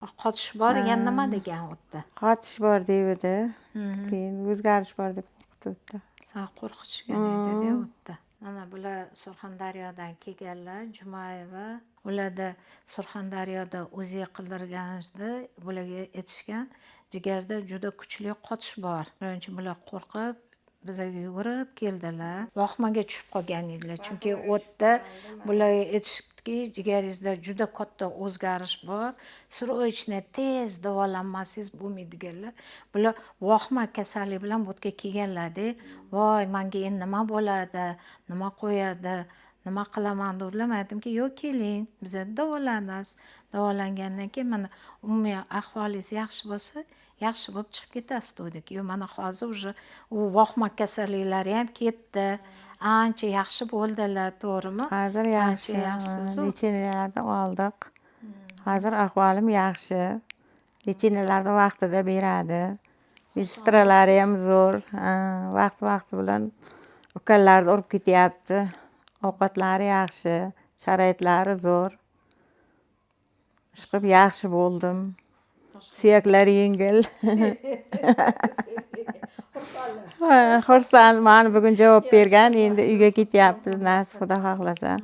Qotish bor, yana nima degan u yerda? Qotish bor devdi. Keyin o'zgarish bor deb qo'rqitdi. Sen qo'rqitishgan edi-da u yerda. Mana bular Surxondaryodan kelganlar, Jumayeva. Ularda Surxondaryoda o'zi qildirganida bularga aytishgan, jigarda juda kuchli qotish bor. Shuning uchun bular qo'rqib bizga yugurib keldilar. Vahmaga tushib qolgan edilar. Chunki u yerda bular aytishibdiki, jigaringizda juda katta o'zgarish bor. Srochni tez davolanmasangiz bo'lmaydiganlar. Bular vahma kasalligi bilan bu yerga kelganlar-da. Voy, menga endi nima bo'ladi? Nima qo'yadi? Nima qilaman dedilar. Men aytdimki, "Yo'q, keling, biz davolanamiz." Davolangandan keyin mana umumiy ahvolingiz yaxshi bo'lsa, yaxshi bo'lib chiqib ketasiz dedik. Yo'q, mana hozir уже u vahma kasalliklari ham ketdi. Ancha yaxshi bo'ldilar, to'g'rimi? Hozir yaxshi. Yaxshi. Lecheniyalarni oldik. Hozir ahvolim yaxshi. Lecheniyalarni vaqtida beradi. Sestralari ham zo'r. Vaqti bilan ukalarni urib ketyapti. Ovqatlari yaxshi, sharoitlari zo'r. Chiqib yaxshi bo'ldim. Suyaklar yengil. Xursandman bugun javob bergan. Endi uyga ketyapmiz, nasib Xudo xohlasa.